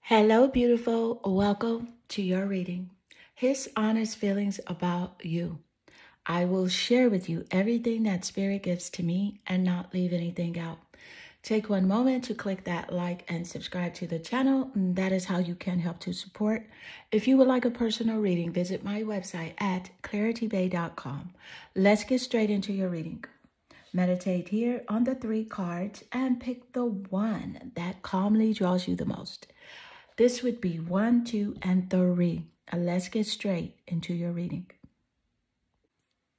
Hello, beautiful. Welcome to your reading. His honest feelings about you. I will share with you everything that Spirit gives to me and not leave anything out. Take one moment to click that like and subscribe to the channel. That is how you can help to support. If you would like a personal reading, visit my website at claritybay.com. Let's get straight into your reading. Meditate here on the 3 cards and pick the one that calmly draws you the most. This would be 1, 2, and 3. Let's get straight into your reading.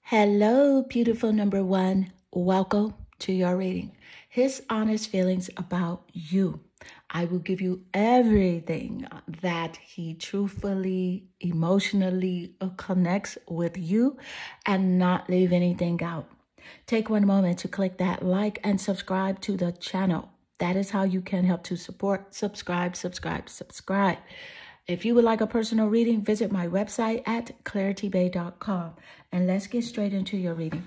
Hello, beautiful number 1. Welcome to your reading. His honest feelings about you. I will give you everything that he truthfully, emotionally connects with you and not leave anything out. Take one moment to click that like and subscribe to the channel. That is how you can help to support. Subscribe. If you would like a personal reading, visit my website at claritybay.com. And let's get straight into your reading.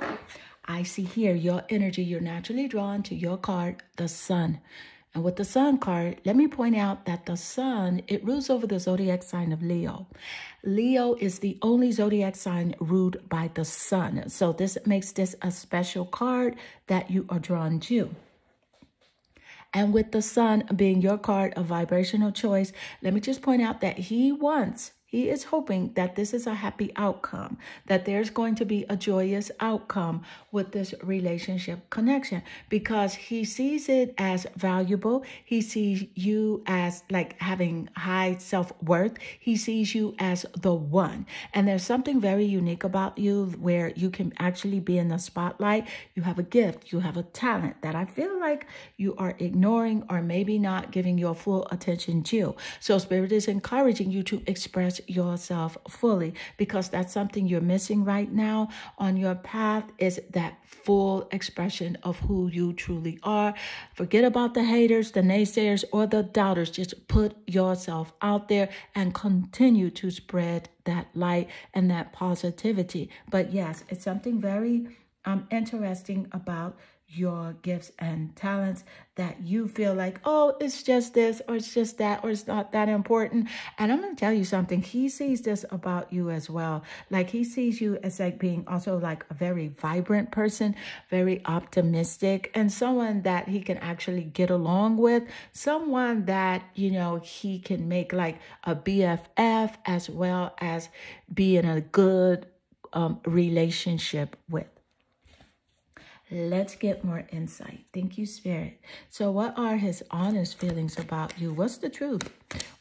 I see here your energy. You're naturally drawn to your card, the Sun. And with the Sun card, let me point out that the Sun, it rules over the zodiac sign of Leo. Leo is the only zodiac sign ruled by the Sun. So this makes this a special card that you are drawn to. And with the Sun being your card of vibrational choice, let me just point out that he is hoping that this is a happy outcome, that there's going to be a joyous outcome with this relationship connection, because he sees it as valuable. He sees you as like having high self-worth. He sees you as the one. And there's something very unique about you where you can actually be in the spotlight. You have a gift, you have a talent that I feel like you are ignoring or maybe not giving your full attention to. So Spirit is encouraging you to express yourself fully, because that's something you're missing right now on your path, is that full expression of who you truly are. Forget about the haters, the naysayers, or the doubters. Just put yourself out there and continue to spread that light and that positivity. But yes, it's something very interesting about your gifts and talents that you feel like, oh, it's just this, or it's just that, or it's not that important. And I'm going to tell you something. He sees this about you as well. Like, he sees you as like being also like a very vibrant person, very optimistic, and someone that he can actually get along with, someone that, you know, he can make like a BFF as well as be in a good relationship with. Let's get more insight. Thank you, Spirit. So what are his honest feelings about you? What's the truth?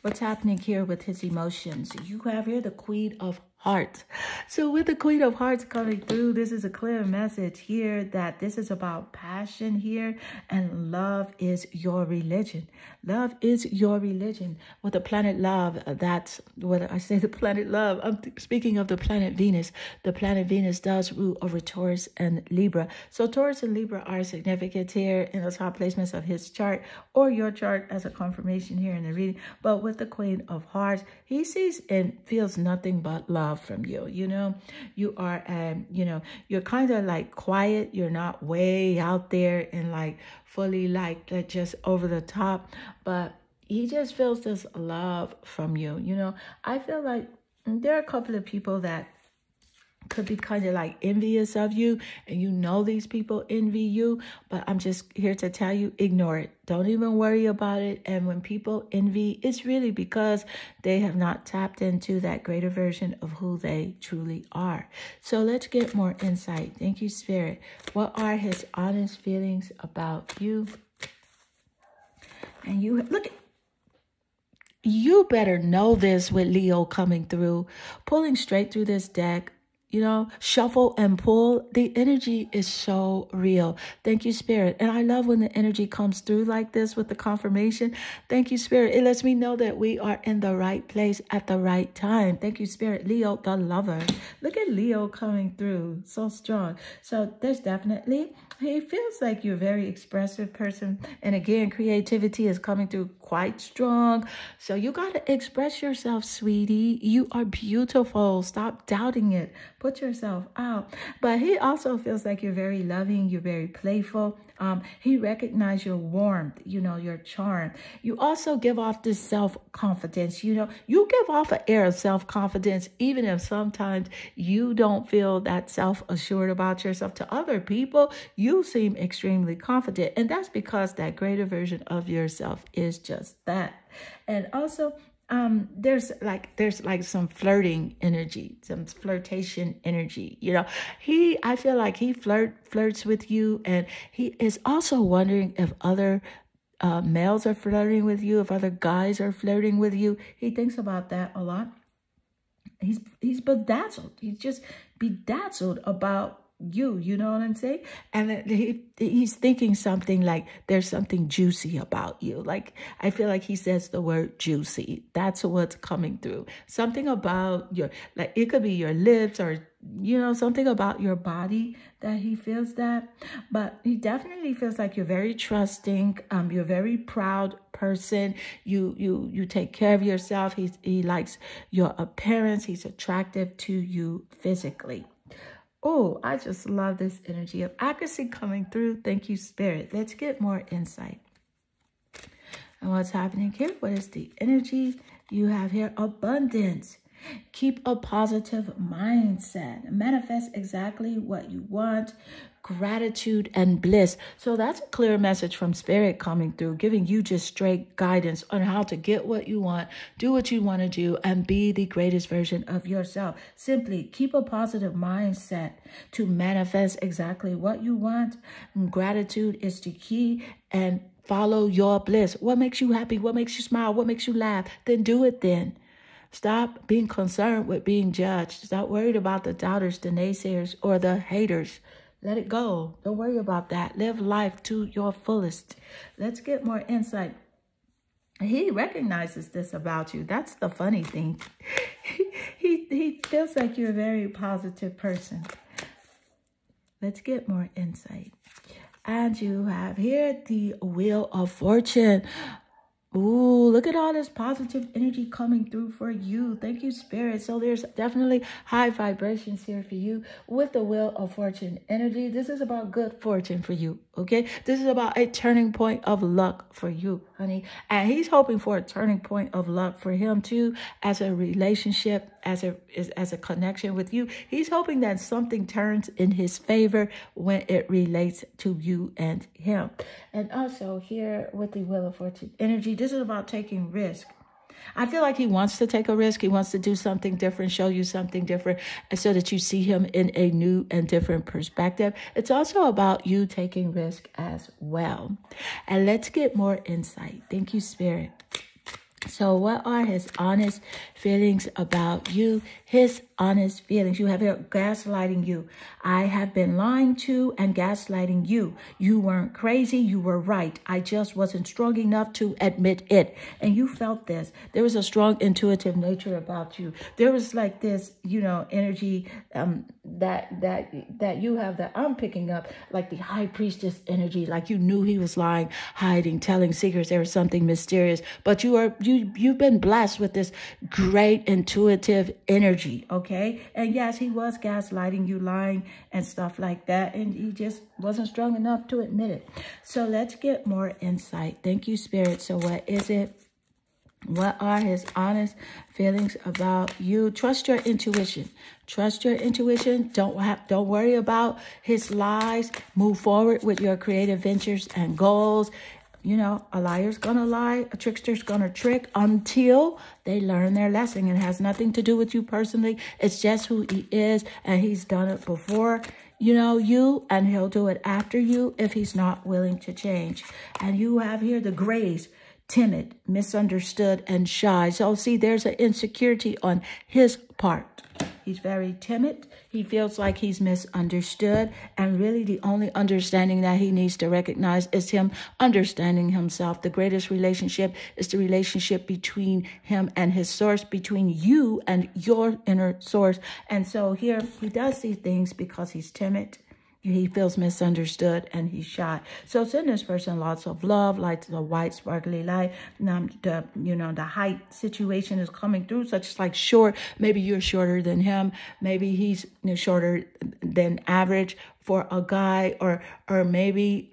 What's happening here with his emotions? You have here the Queen of Hearts. So with the Queen of Hearts coming through, this is a clear message here that this is about passion here, and love is your religion. Love is your religion. With the planet love, that's what I say, the planet love. I'm speaking of the planet Venus. The planet Venus does rule over Taurus and Libra. So Taurus and Libra are significant here in the top placements of his chart or your chart as a confirmation here in the reading. But with the Queen of Hearts, he sees and feels nothing but love from you. You know, you are, you know, you're kind of like quiet. You're not way out there and like fully like just over the top, but he just feels this love from you. You know, I feel like there are a couple of people that could be kind of like envious of you, and you know these people envy you, but I'm just here to tell you, ignore it. Don't even worry about it. And when people envy, it's really because they have not tapped into that greater version of who they truly are. So let's get more insight. Thank you, Spirit. What are his honest feelings about you? And you look at, you better know this with Leo coming through, pulling straight through this deck. You know, shuffle and pull. The energy is so real. Thank you, Spirit. And I love when the energy comes through like this with the confirmation. Thank you, Spirit. It lets me know that we are in the right place at the right time. Thank you, Spirit. Leo, the lover. Look at Leo coming through. So strong. So there's definitely, he feels like you're a very expressive person. And again, creativity is coming through quite strong. So you got to express yourself, sweetie. You are beautiful. Stop doubting it. Put yourself out. But he also feels like you're very loving. You're very playful. He recognizes your warmth, your charm. You also give off this self-confidence. You give off an air of self-confidence, even if sometimes you don't feel that self-assured about yourself. To other people, you seem extremely confident. And that's because that greater version of yourself is just that. And also, there's like some flirting energy, some flirtation energy. I feel like he flirts with you, and he is also wondering if other males are flirting with you, if other guys are flirting with you. He thinks about that a lot. He's bedazzled. He's just bedazzled about you know what I'm saying? And he's thinking something like there's something juicy about you. Like, I feel like he says the word juicy. That's what's coming through. Something about it could be your lips or, something about your body that he feels that. But he definitely feels like you're very trusting. You're a very proud person. You take care of yourself. He likes your appearance. He's attractive to you physically. Oh, I just love this energy of accuracy coming through. Thank you, Spirit. Let's get more insight. And what's happening here? What is the energy you have here? Abundance. Keep a positive mindset. Manifest exactly what you want. Gratitude and bliss. So that's a clear message from Spirit coming through, giving you just straight guidance on how to get what you want, do what you want to do, and be the greatest version of yourself. Simply keep a positive mindset to manifest exactly what you want. And gratitude is the key, and follow your bliss. What makes you happy? What makes you smile? What makes you laugh? Then do it then. Stop being concerned with being judged. Stop worried about the doubters, the naysayers, or the haters. Let it go. Don't worry about that. Live life to your fullest. Let's get more insight. He recognizes this about you. That's the funny thing. He feels like you're a very positive person. Let's get more insight. And you have here the Wheel of Fortune. Ooh, look at all this positive energy coming through for you. Thank you, Spirit. So there's definitely high vibrations here for you with the Wheel of Fortune energy. This is about good fortune for you, okay? This is about a turning point of luck for you, honey. And he's hoping for a turning point of luck for him, too, as a relationship, as a connection with you. He's hoping that something turns in his favor when it relates to you and him. And also here with the Wheel of Fortune energy, this is about taking risk. I feel like he wants to take a risk. He wants to do something different, show you something different, so that you see him in a new and different perspective. It's also about you taking risk as well. And let's get more insight. Thank you, Spirit. So what are his honest feelings about you? His honest feelings. You have here gaslighting you. I have been lying to and gaslighting you. You weren't crazy. You were right. I just wasn't strong enough to admit it. And you felt this. There was a strong intuitive nature about you. There was like this, energy that you have that I'm picking up, like the high priestess energy. Like you knew he was lying, hiding, telling secrets. There was something mysterious. But you've been blessed with this great intuitive energy, okay? And yes, he was gaslighting you, lying and stuff like that, and he just wasn't strong enough to admit it. So let's get more insight. Thank you, Spirit. So what is it? What are his honest feelings about you? Trust your intuition. Trust your intuition. Don't worry about his lies. Move forward with your creative ventures and goals. A liar's gonna lie, a trickster's gonna trick until they learn their lesson. It has nothing to do with you personally. It's just who he is, and he's done it before, you, and he'll do it after you if he's not willing to change. And you have here the grays, timid, misunderstood, and shy. So see, there's an insecurity on his part. He's very timid. He feels like he's misunderstood. And really the only understanding that he needs to recognize is him understanding himself. The greatest relationship is the relationship between him and his source, between you and your inner source. And so here he does see things because he's timid. He feels misunderstood and he's shy. So send this person lots of love, like the white sparkly light. The height situation is coming through, such as like short. Maybe you're shorter than him. Maybe he's shorter than average for a guy, or maybe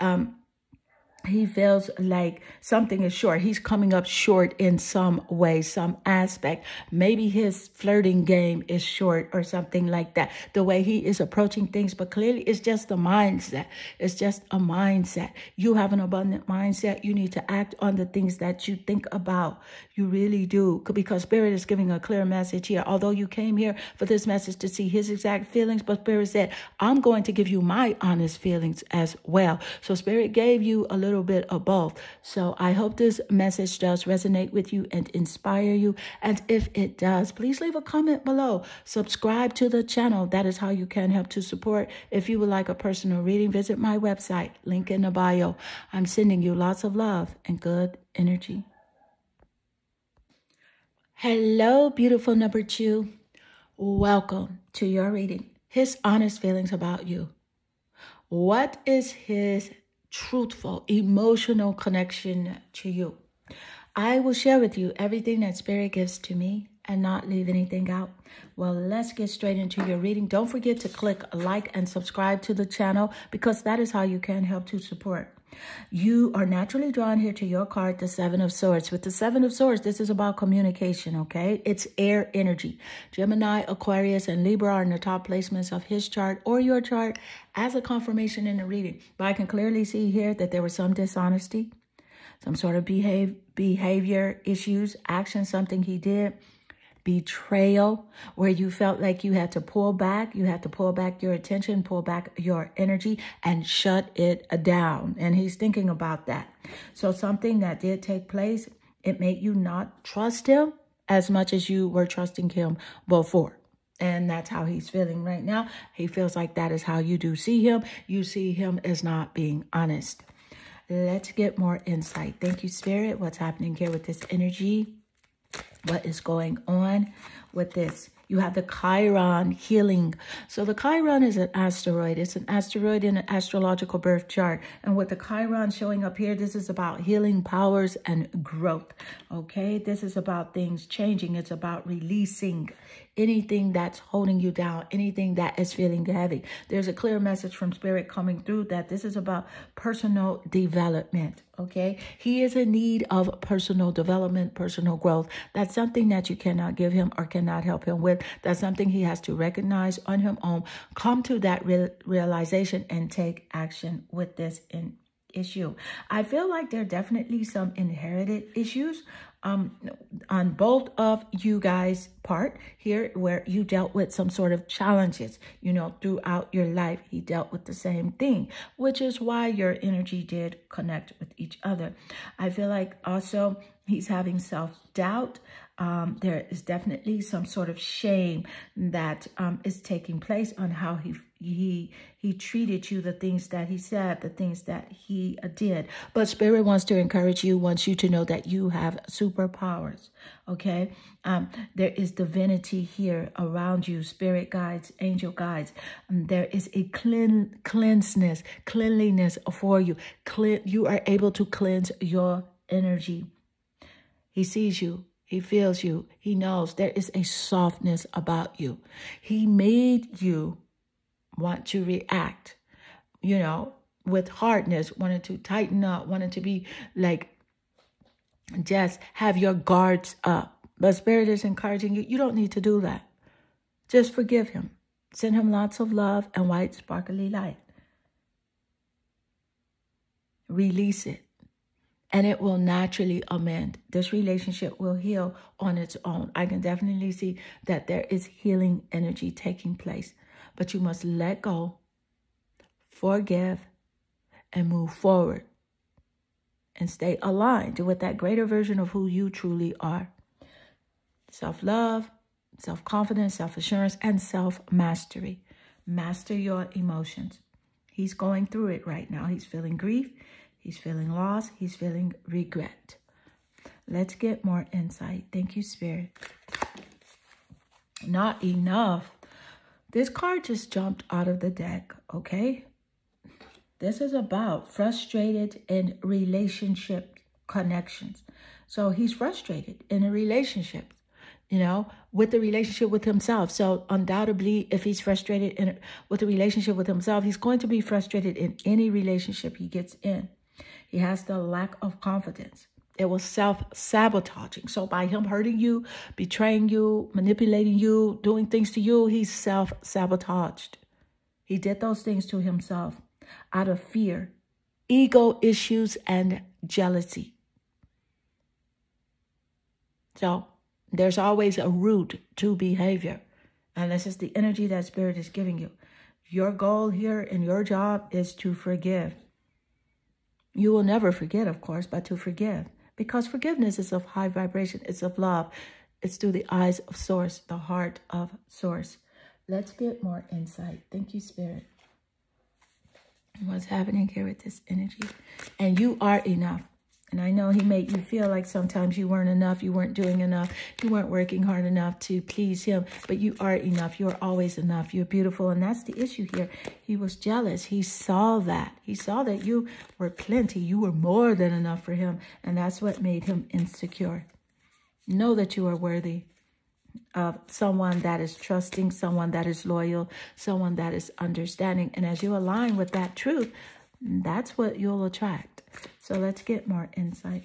he feels like something is short. He's coming up short in some way, some aspect. Maybe his flirting game is short or something like that. The way he is approaching things, but clearly it's just a mindset. It's just a mindset. You have an abundant mindset. You need to act on the things that you think about. You really do, because Spirit is giving a clear message here. Although you came here for this message to see his exact feelings, but Spirit said, I'm going to give you my honest feelings as well. So Spirit gave you a little bit of both. So I hope this message does resonate with you and inspire you. And if it does, please leave a comment below. Subscribe to the channel. That is how you can help to support. If you would like a personal reading, visit my website, link in the bio. I'm sending you lots of love and good energy. Hello, beautiful number 2. Welcome to your reading. His honest feelings about you. What is his truthful, emotional connection to you? I will share with you everything that Spirit gives to me and not leave anything out. Well, let's get straight into your reading. Don't forget to click like and subscribe to the channel, because that is how you can help to support. You are naturally drawn here to your card, the 7 of Swords. With the 7 of Swords, this is about communication, okay? It's air energy. Gemini, Aquarius, and Libra are in the top placements of his chart or your chart as a confirmation in the reading. But I can clearly see here that there was some dishonesty, some sort of behavior issues, action, something he did. Betrayal, where you felt like you had to pull back. You had to pull back your attention, pull back your energy, and shut it down. And he's thinking about that. So something that did take place, it made you not trust him as much as you were trusting him before. And that's how he's feeling right now. He feels like that is how you do see him. You see him as not being honest. Let's get more insight. Thank you, Spirit. What's happening here with this energy? What is going on with this? You have the Chiron healing. So the Chiron is an asteroid. It's an asteroid in an astrological birth chart. And with the Chiron showing up here, this is about healing powers and growth. Okay, this is about things changing. It's about releasing anything that's holding you down, anything that is feeling heavy. There's a clear message from Spirit coming through that this is about personal development. Okay, he is in need of personal development, personal growth. That's something that you cannot give him or cannot help him with. That's something he has to recognize on his own, come to that realization, and take action with this issue. I feel like there are definitely some inherited issues on both of you guys' part here, where you dealt with some sort of challenges, throughout your life. He dealt with the same thing, which is why your energy did connect with each other. I feel like also he's having self-doubt. There is definitely some sort of shame that is taking place on how he treated you, the things that he said, the things that he did. But Spirit wants to encourage you, wants you to know that you have superpowers, okay? There is divinity here around you, spirit guides, angel guides. There is a cleanliness for you. You are able to cleanse your energy. He sees you. He feels you. He knows there is a softness about you. He made you want to react, with hardness, wanted to tighten up, wanted to be like, just have your guards up. But Spirit is encouraging you. You don't need to do that. Just forgive him. Send him lots of love and white sparkly light. Release it. And it will naturally amend. This relationship will heal on its own. I can definitely see that there is healing energy taking place. But you must let go, forgive, and move forward. And stay aligned with that greater version of who you truly are. Self-love, self-confidence, self-assurance, and self-mastery. Master your emotions. He's going through it right now. He's feeling grief. He's feeling loss. He's feeling regret. Let's get more insight. Thank you, Spirit. Not enough. This card just jumped out of the deck, okay? This is about frustrated in relationship connections. So he's frustrated in a relationship, you know, with the relationship with himself. So undoubtedly, if he's frustrated with the relationship with himself, he's going to be frustrated in any relationship he gets in. He has the lack of confidence. It was self-sabotaging. So by him hurting you, betraying you, manipulating you, doing things to you, he's self-sabotaged. He did those things to himself out of fear, ego issues, and jealousy. So there's always a root to behavior. And this is the energy that Spirit is giving you. Your goal here in your job is to forgive. You will never forget, of course, but to forgive. Because forgiveness is of high vibration. It's of love. It's through the eyes of Source, the heart of Source. Let's get more insight. Thank you, Spirit. What's happening here with this energy? And you are enough. And I know he made you feel like sometimes you weren't enough. You weren't doing enough. You weren't working hard enough to please him. But you are enough. You're always enough. You're beautiful. And that's the issue here. He was jealous. He saw that. He saw that you were plenty. You were more than enough for him. And that's what made him insecure. Know that you are worthy of someone that is trusting, someone that is loyal, someone that is understanding. And as you align with that truth, that's what you'll attract. So let's get more insight.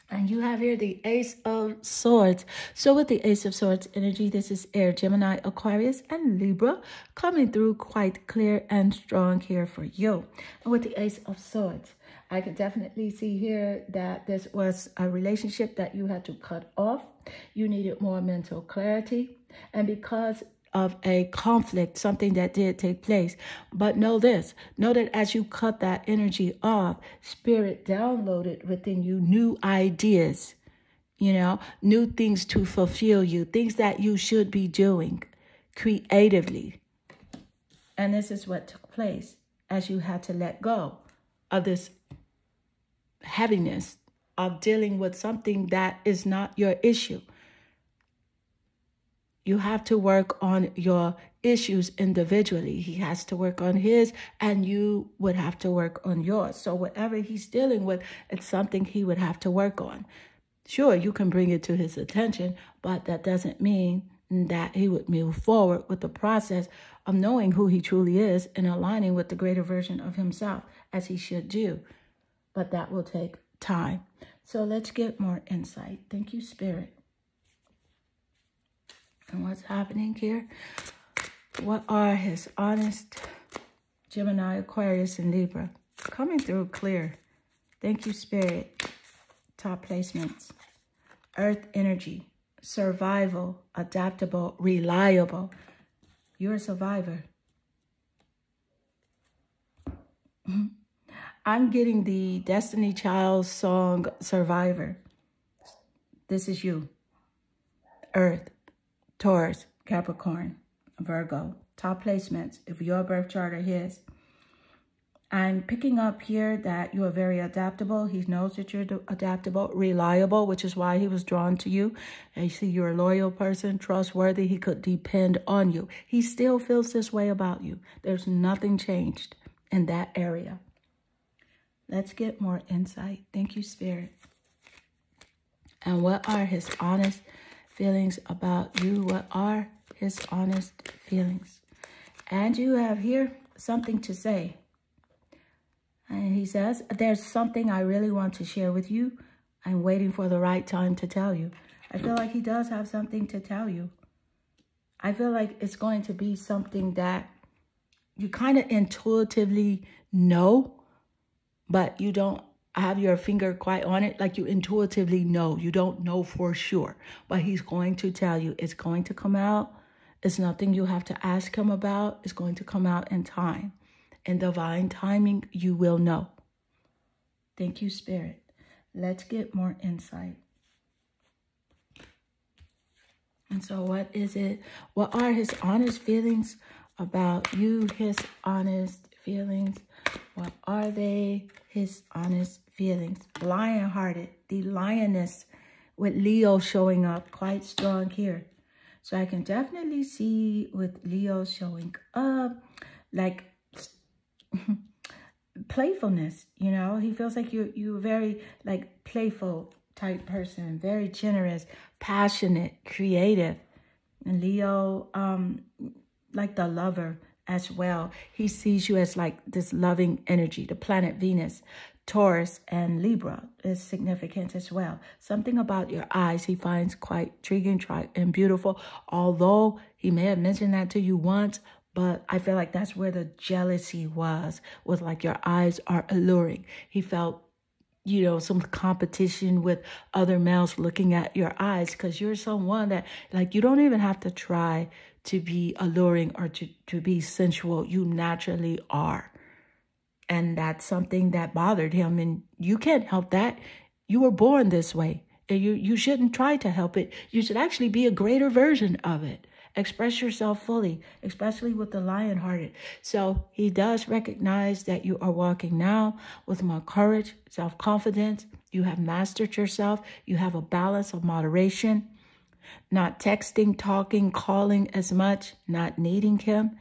And you have here the Ace of Swords. So with the Ace of Swords energy, this is Air, Gemini, Aquarius, and Libra coming through quite clear and strong here for you. And with the Ace of Swords, I can definitely see here that this was a relationship that you had to cut off. You needed more mental clarity. And because of a conflict, something that did take place. But know this, know that as you cut that energy off, Spirit downloaded within you new ideas, you know, new things to fulfill you, things that you should be doing creatively. And this is what took place as you had to let go of this heaviness of dealing with something that is not your issue. You have to work on your issues individually. He has to work on his, and you would have to work on yours. So whatever he's dealing with, it's something he would have to work on. Sure, you can bring it to his attention, but that doesn't mean that he would move forward with the process of knowing who he truly is and aligning with the greater version of himself, as he should do. But that will take time. So let's get more insight. Thank you, Spirit. And what's happening here? What are his honest Gemini, Aquarius, and Libra? Coming through clear. Thank you, Spirit. Top placements. Earth energy. Survival. Adaptable. Reliable. You're a survivor. I'm getting the Destiny Child song, Survivor. This is you. Earth. Taurus, Capricorn, Virgo, top placements, if your birth chart or his. I'm picking up here that you are very adaptable. He knows that you're adaptable, reliable, which is why he was drawn to you. And you see you're a loyal person, trustworthy. He could depend on you. He still feels this way about you. There's nothing changed in that area. Let's get more insight. Thank you, Spirit. And what are his honest feelings about you? What are his honest feelings? And you have here something to say. And he says, there's something I really want to share with you. I'm waiting for the right time to tell you. I feel like he does have something to tell you. I feel like it's going to be something that you kind of intuitively know, but you don't have your finger quite on it, like you intuitively know. You don't know for sure, but he's going to tell you. It's going to come out. It's nothing you have to ask him about. It's going to come out in time. In divine timing, you will know. Thank you, Spirit. Let's get more insight. And so what is it? What are his honest feelings about you? His honest feelings. What are they? His honest feelings. Lion-hearted. The lioness with Leo showing up quite strong here. So I can definitely see with Leo showing up, like playfulness. You know, he feels like you're very like playful type person, very generous, passionate, creative. And Leo, like the lover as well. He sees you as like this loving energy. The planet Venus, Taurus, and Libra is significant as well. Something about your eyes he finds quite intriguing and beautiful. Although he may have mentioned that to you once, but I feel like that's where the jealousy was like your eyes are alluring. He felt, you know, some competition with other males looking at your eyes because you're someone that, like, you don't even have to try to be alluring or to be sensual. You naturally are. And that's something that bothered him. And you can't help that. You were born this way. And you shouldn't try to help it. You should actually be a greater version of it. Express yourself fully, especially with the lion-hearted. So he does recognize that you are walking now with more courage, self-confidence. You have mastered yourself. You have a balance of moderation, not texting, talking, calling as much, not needing him.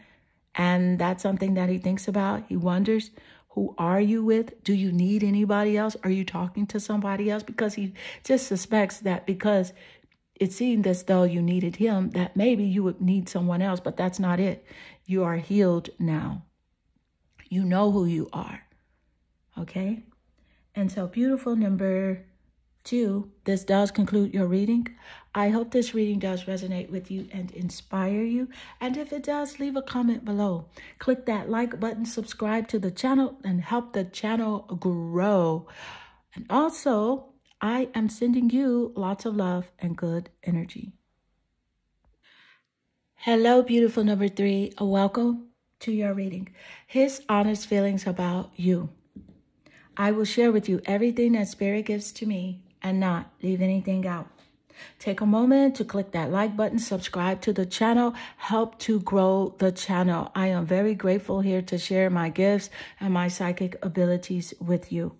And that's something that he thinks about. He wonders, who are you with? Do you need anybody else? Are you talking to somebody else? Because he just suspects that because it seemed as though you needed him, that maybe you would need someone else, but that's not it. You are healed now. You know who you are. Okay? And so beautiful number 2, this does conclude your reading. I hope this reading does resonate with you and inspire you. And if it does, leave a comment below. Click that like button, subscribe to the channel, and help the channel grow. And also, I am sending you lots of love and good energy. Hello, beautiful number 3. Welcome to your reading. His honest feelings about you. I will share with you everything that Spirit gives to me and not leave anything out. Take a moment to click that like button, subscribe to the channel, help to grow the channel. I am very grateful here to share my gifts and my psychic abilities with you.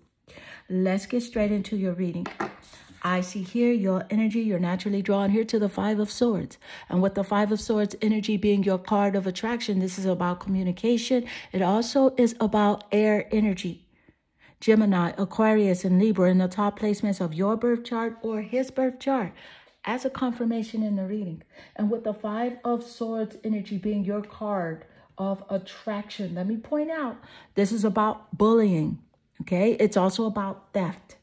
Let's get straight into your reading. I see here your energy. You're naturally drawn here to the 5 of Swords. And with the 5 of Swords energy being your card of attraction, this is about communication. It also is about air energy. Gemini, Aquarius, and Libra in the top placements of your birth chart or his birth chart as a confirmation in the reading. And with the 5 of Swords energy being your card of attraction, let me point out, this is about bullying. Okay, it's also about theft.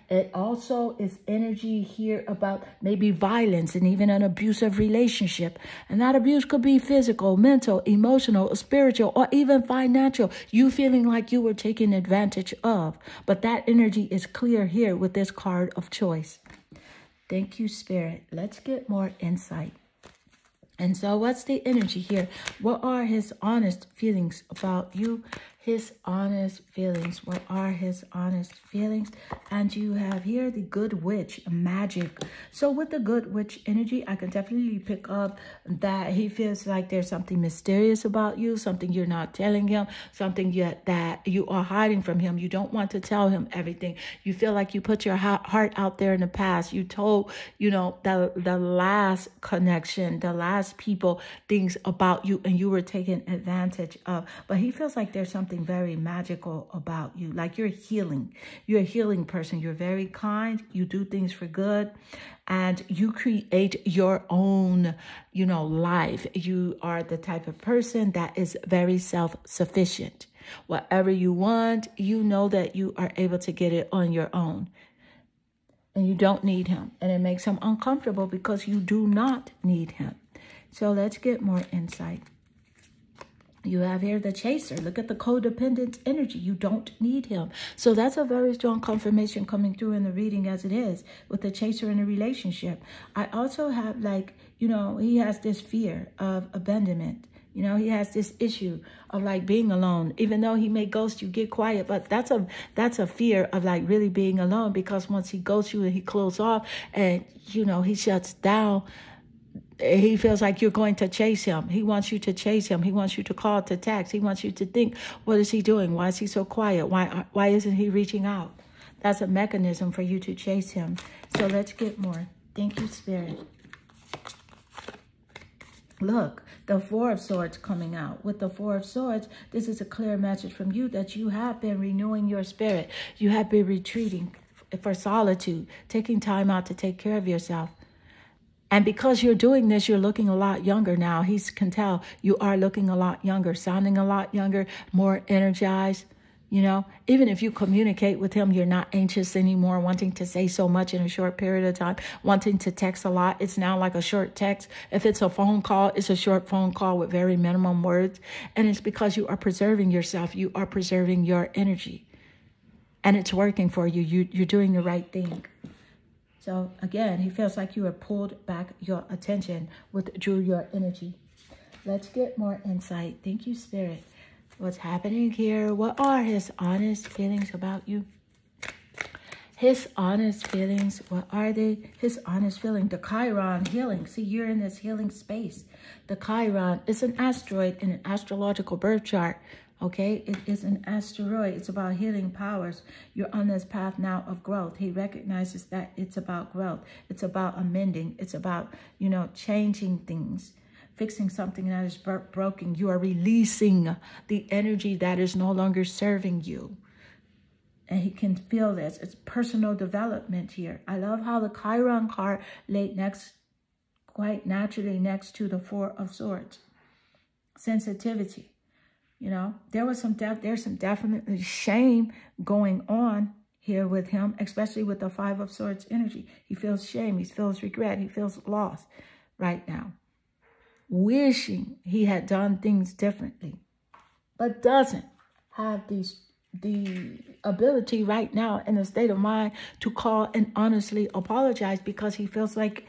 It also is energy here about maybe violence and even an abusive relationship. And that abuse could be physical, mental, emotional, spiritual, or even financial. You feeling like you were taken advantage of. But that energy is clear here with this card of choice. Thank you, Spirit. Let's get more insight. And so what's the energy here? What are his honest feelings about you? His honest feelings. What are his honest feelings? And you have here the Good Witch, magic. So with the Good Witch energy, I can definitely pick up that he feels like there's something mysterious about you, something you're not telling him, something that you are hiding from him. You don't want to tell him everything. You feel like you put your heart out there in the past. You told, you know, the last connection, the last people, things about you, and you were taken advantage of. But he feels like there's something very magical about you, like you're healing. You're a healing person. You're very kind. You do things for good, and you create your own, you know, life. You are the type of person that is very self-sufficient. Whatever you want, you know that you are able to get it on your own. And you don't need him. And it makes him uncomfortable because you do not need him. So let's get more insight. You have here the Chaser. Look at the codependent energy. You don't need him. So that's a very strong confirmation coming through in the reading as it is with the Chaser in a relationship. I also have, like, you know, he has this fear of abandonment. You know, he has this issue of like being alone, even though he may ghost you, get quiet. But that's a fear of like really being alone, because once he ghosts you and he closes off and, you know, he shuts down, he feels like you're going to chase him. He wants you to chase him. He wants you to call, to text. He wants you to think, what is he doing? Why is he so quiet? Why isn't he reaching out? That's a mechanism for you to chase him. So let's get more. Thank you, Spirit. Look, The Four of Swords coming out. With the Four of Swords, this is a clear message from you that you have been renewing your spirit. You have been retreating for solitude, taking time out to take care of yourself. And because you're doing this, you're looking a lot younger now. He can tell you are looking a lot younger, sounding a lot younger, more energized. You know, even if you communicate with him, you're not anxious anymore, wanting to say so much in a short period of time, wanting to text a lot. It's now like a short text. If it's a phone call, it's a short phone call with very minimum words. And it's because you are preserving yourself. You are preserving your energy. And it's working for you. You're doing the right thing. So again, he feels like you have pulled back your attention, withdrew your energy. Let's get more insight. Thank you, Spirit. What's happening here? What are his honest feelings about you? His honest feelings, what are they? His honest feeling, the Chiron healing. See, you're in this healing space. The Chiron is an asteroid in an astrological birth chart. Okay, it is an asteroid. It's about healing powers. You're on this path now of growth. He recognizes that it's about growth. It's about amending. It's about, you know, changing things. Fixing something that is broken. You are releasing the energy that is no longer serving you. And he can feel this. It's personal development here. I love how the Chiron card laid next, quite naturally next to the Four of Swords. Sensitivity. You know, there's some definitely shame going on here with him, especially with the Five of Swords energy. He feels shame. He feels regret. He feels lost right now. Wishing he had done things differently, but doesn't have the ability right now in the state of mind to call and honestly apologize, because he feels like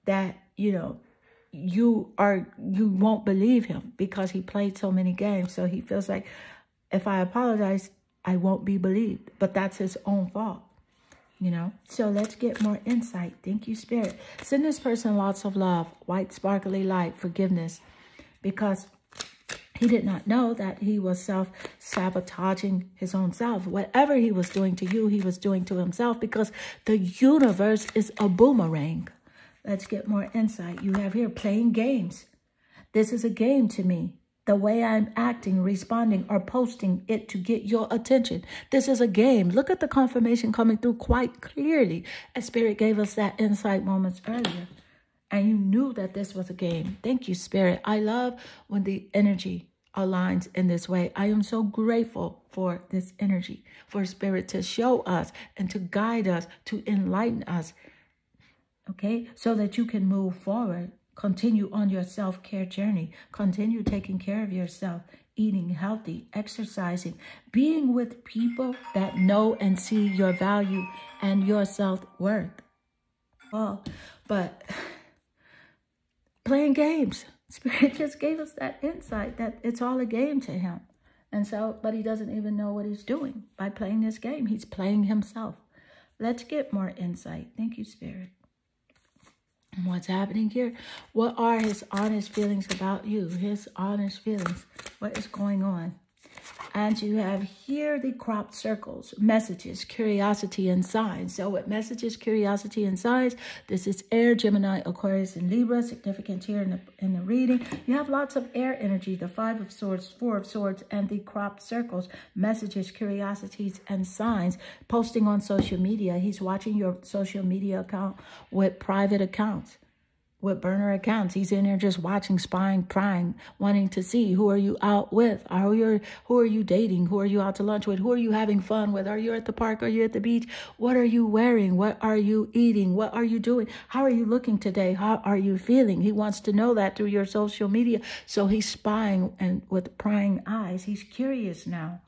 that, you know, you won't believe him because he played so many games. So he feels like, if I apologize, I won't be believed, but that's his own fault. You know, so let's get more insight. Thank you, Spirit. Send this person lots of love, white sparkly light, forgiveness, because he did not know that he was self-sabotaging his own self. Whatever he was doing to you, he was doing to himself, because the universe is a boomerang. Let's get more insight. You have here playing games. This is a game to me. The way I'm acting, responding, or posting it to get your attention. This is a game. Look at the confirmation coming through quite clearly, as Spirit gave us that insight moments earlier. And you knew that this was a game. Thank you, Spirit. I love when the energy aligns in this way. I am so grateful for this energy, for Spirit to show us and to guide us, to enlighten us. Okay, so that you can move forward. Continue on your self-care journey. Continue taking care of yourself, eating healthy, exercising, being with people that know and see your value and your self-worth. Oh, but playing games. Spirit just gave us that insight that it's all a game to him. And so, but he doesn't even know what he's doing by playing this game. He's playing himself. Let's get more insight. Thank you, Spirit. What's happening here? What are his honest feelings about you? His honest feelings. What is going on? And you have here the cropped circles, messages, curiosity, and signs. So with messages, curiosity, and signs, this is air, Gemini, Aquarius, and Libra. Significant here in the reading. You have lots of air energy, the Five of Swords, Four of Swords, and the cropped circles, messages, curiosities, and signs. Posting on social media. He's watching your social media account with private accounts. With burner accounts. He's in there just watching, spying, prying, wanting to see who are you out with, who are you dating, who are you out to lunch with, who are you having fun with, are you at the park, are you at the beach, what are you wearing, what are you eating, what are you doing, how are you looking today, how are you feeling. He wants to know that through your social media. So he's spying and with prying eyes. He's curious now.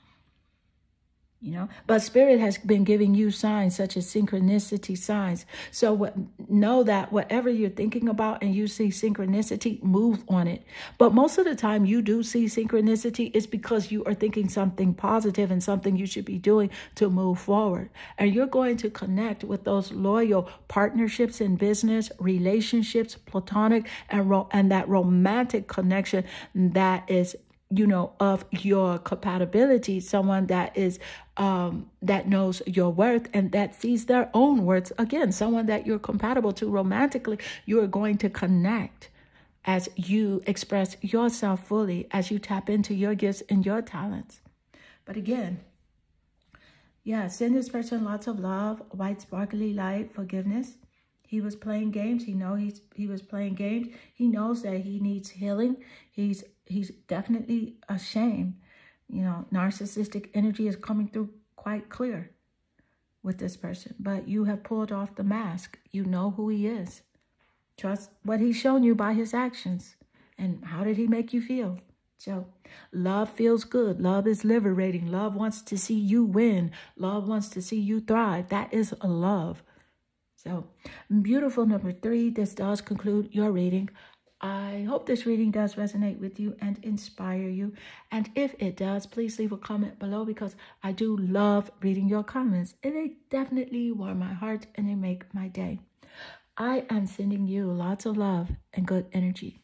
You know, but Spirit has been giving you signs such as synchronicity signs. So know that whatever you're thinking about and you see synchronicity, move on it. But most of the time you do see synchronicity is because you are thinking something positive and something you should be doing to move forward. And you're going to connect with those loyal partnerships in business, relationships, platonic, and that romantic connection that is, you know, of your compatibility, someone that is, that knows your worth and that sees their own worth. Again, someone that you're compatible to romantically, you are going to connect. as you express yourself fully, as you tap into your gifts and your talents. But again, yeah, send this person lots of love, white sparkly light, forgiveness. He was playing games. He was playing games. He knows that he needs healing. He's definitely ashamed. You know, narcissistic energy is coming through quite clear with this person. But you have pulled off the mask. You know who he is. Trust what he's shown you by his actions. And how did he make you feel? So love feels good. Love is liberating. Love wants to see you win. Love wants to see you thrive. That is a love. So beautiful number 3. This does conclude your reading. I hope this reading does resonate with you and inspire you. And if it does, please leave a comment below, because I do love reading your comments. And they definitely warm my heart and they make my day. I am sending you lots of love and good energy.